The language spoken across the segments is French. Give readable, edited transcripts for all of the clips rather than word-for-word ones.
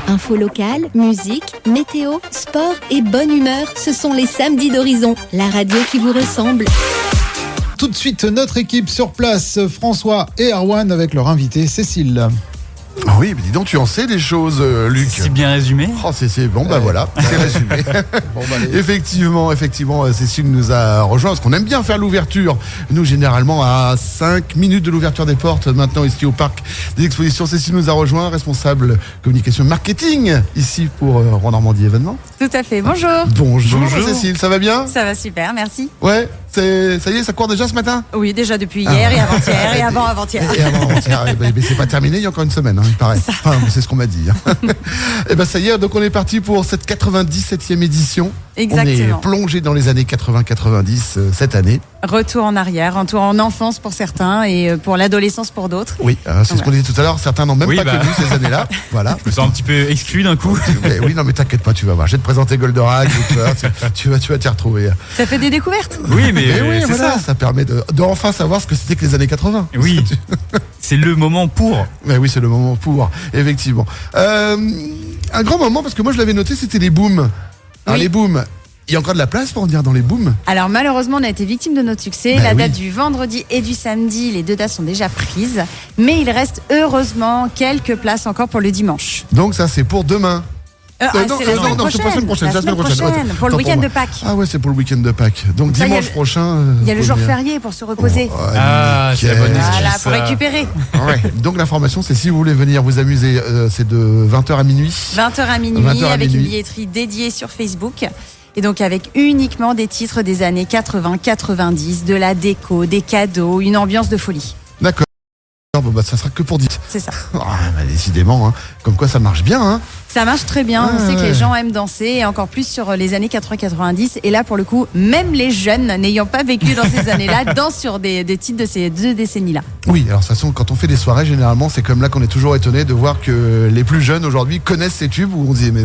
Info locale, musique, météo, sport et bonne humeur, ce sont les samedis d'Horizon, la radio qui vous ressemble. Tout de suite, notre équipe sur place, François et Arwan avec leur invité Cécile. Oui, mais dis donc, tu en sais des choses, Luc. C'est bien résumé. Oh, c'est bon, bah voilà, c'est résumé. Effectivement, Cécile nous a rejoint parce qu'on aime bien faire l'ouverture. Nous, généralement, à 5 minutes de l'ouverture des portes, maintenant ici au parc des expositions, Cécile nous a rejoint, responsable communication marketing ici pour Rouen Normandie Événements. Tout à fait, bonjour. Bonjour Cécile, ça va bien? Ça va super, merci. Ouais, ça y est, ça court déjà ce matin? Oui, déjà depuis hier et avant-hier et avant-avant-hier. Et avant-avant-hier, mais c'est pas terminé, il y a encore une semaine, il paraît. Enfin, c'est ce qu'on m'a dit. Et ben ça y est, donc on est parti pour cette 97e édition. Exactement. On est plongé dans les années 80-90 cette année. Retour en arrière, retour en enfance pour certains et pour l'adolescence pour d'autres. Oui, c'est ce qu'on disait tout à l'heure, certains n'ont même pas connu ces années-là. Voilà. Je me sens un petit peu exclu d'un coup. Oui, non mais t'inquiète pas, tu vas voir. Je vais te présenter Goldorak, tu vas t'y retrouver. Ça fait des découvertes. Oui, mais oui, c'est voilà, ça permet de enfin savoir ce que c'était que les années 80. Oui, c'est le moment pour. Mais oui, c'est le moment pour, effectivement. Un grand moment, parce que moi je l'avais noté, c'était les booms. Alors les booms, il y a encore de la place pour venir dans les booms? Alors malheureusement, on a été victime de notre succès. La date du vendredi et du samedi, les deux dates sont déjà prises. Mais il reste heureusement quelques places encore pour le dimanche. Donc ça, c'est pour demain. C'est la semaine prochaine. Pour le week-end de Pâques. Ah ouais, c'est pour le week-end de Pâques. Donc ça, dimanche prochain. Il y a le jour férié pour se reposer. C'est la bonne excuse. Voilà, pour récupérer. Ouais. Donc l'information, c'est si vous voulez venir vous amuser, c'est de 20h à minuit. 20h à minuit, avec une billetterie dédiée sur Facebook. Et donc avec uniquement des titres des années 80, 90, de la déco, des cadeaux, une ambiance de folie. D'accord. Bon, bah, ça sera que pour 10. C'est ça. Décidément, comme quoi ça marche bien. Ça marche très bien. On sait que les gens aiment danser et encore plus sur les années 80-90. Et là, pour le coup, même les jeunes n'ayant pas vécu dans ces années-là dansent sur des titres de ces deux décennies-là. Oui, alors de toute façon, quand on fait des soirées, généralement, c'est comme là qu'on est toujours étonné de voir que les plus jeunes aujourd'hui connaissent ces tubes où on dit mais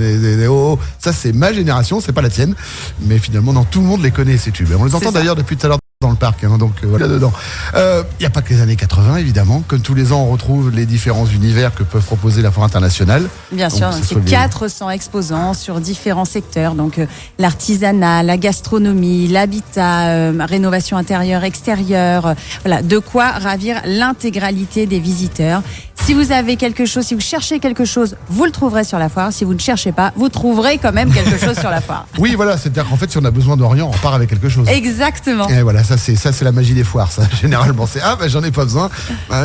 ça c'est ma génération, c'est pas la tienne. Mais finalement, non, tout le monde les connaît ces tubes. Et on les entend d'ailleurs depuis tout à l'heure dans le parc, donc voilà dedans. Il n'y a pas que les années 80 évidemment, comme tous les ans on retrouve les différents univers que peuvent proposer la Foire internationale. Bien sûr, c'est 400 exposants sur différents secteurs, donc l'artisanat, la gastronomie, l'habitat, rénovation intérieure, extérieure, voilà, de quoi ravir l'intégralité des visiteurs. Si vous avez quelque chose, si vous cherchez quelque chose, vous le trouverez sur la foire. Si vous ne cherchez pas, vous trouverez quand même quelque chose sur la foire. Oui, voilà, c'est-à-dire qu'en fait, si on a besoin de rien, on repart avec quelque chose. Exactement. Et voilà, ça c'est la magie des foires, ça. Généralement, c'est j'en ai pas besoin.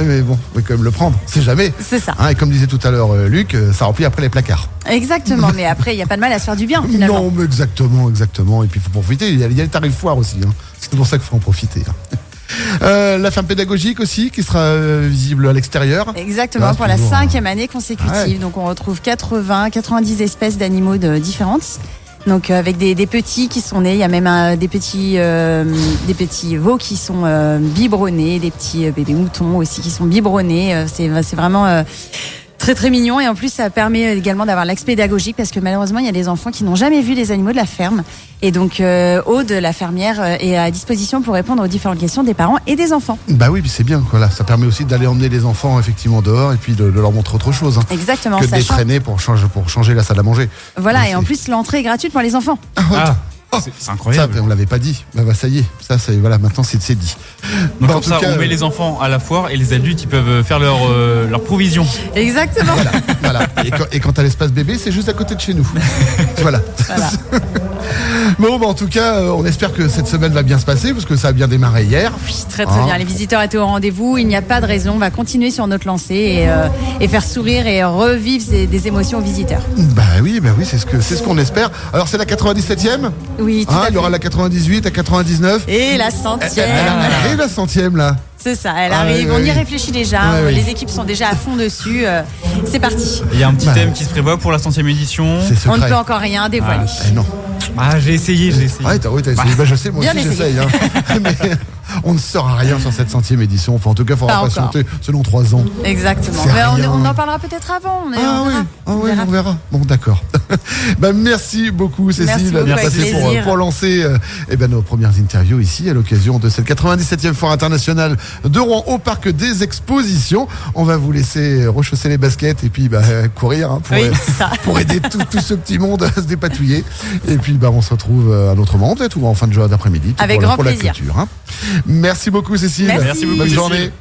Mais bon, on va quand même le prendre, c'est jamais. C'est ça. Et comme disait tout à l'heure Luc, ça remplit après les placards. Exactement, mais après, il n'y a pas de mal à se faire du bien, finalement. Non, mais exactement. Et puis il faut profiter. Il y a les tarifs foires aussi. C'est pour ça qu'il faut en profiter. La ferme pédagogique aussi qui sera visible à l'extérieur. Exactement, pour la 5e année consécutive. Donc on retrouve 90 espèces d'animaux différentes. Donc avec des petits qui sont nés, il y a même des petits veaux qui sont biberonnés, des petits bébés moutons aussi qui sont biberonnés. C'est vraiment très très mignon, et en plus ça permet également d'avoir l'axe pédagogique parce que malheureusement il y a des enfants qui n'ont jamais vu les animaux de la ferme, et donc Aude, la fermière, est à disposition pour répondre aux différentes questions des parents et des enfants. Bah oui, c'est bien, voilà. Ça permet aussi d'aller emmener les enfants effectivement dehors et puis de leur montrer autre chose. Exactement. Que de les traîner pour changer la salle à manger. Voilà, donc, et en plus l'entrée est gratuite pour les enfants. C'est incroyable. Ça, on l'avait pas dit. Ça y est. Voilà, maintenant c'est dit. Donc comme ça, on met les enfants à la foire et les adultes, ils peuvent faire leur provision. Exactement. Voilà. Et quand t'as l'espace bébé, c'est juste à côté de chez nous. Voilà. Bon, en tout cas, on espère que cette semaine va bien se passer parce que ça a bien démarré hier. Oui, très très bien. Les visiteurs étaient au rendez-vous. Il n'y a pas de raison. On va continuer sur notre lancée et faire sourire et revivre des émotions aux visiteurs. Bah oui, c'est ce qu'on espère. Alors c'est la 97e. Oui, tout à fait. Il y aura la 98, la 99. Et la 100e. Elle arrive la 100e là. C'est ça, elle arrive. On y réfléchit déjà. Les équipes sont déjà à fond dessus. C'est parti. Il y a un petit thème qui se prévoit pour la 100e édition. On ne peut encore rien dévoiler. Non. J'ai essayé. T'as essayé. Je sais, moi bien aussi essayé. j'essaye. On ne saura rien sur cette 100e édition. Enfin, en tout cas, il faudra patienter selon 3 ans. Exactement. Mais on en parlera peut-être avant. On verra. Bon, d'accord. Merci beaucoup, Cécile, d'être passée pour lancer nos premières interviews ici à l'occasion de cette 97e foire internationale de Rouen au parc des expositions. On va vous laisser rechausser les baskets et puis courir pour aider tout ce petit monde à se dépatouiller. Et puis on se retrouve un autre moment peut-être ou en fin de journée d'après-midi avec grand pour plaisir. La clôture. Merci beaucoup, Cécile. Merci beaucoup, Bonne journée.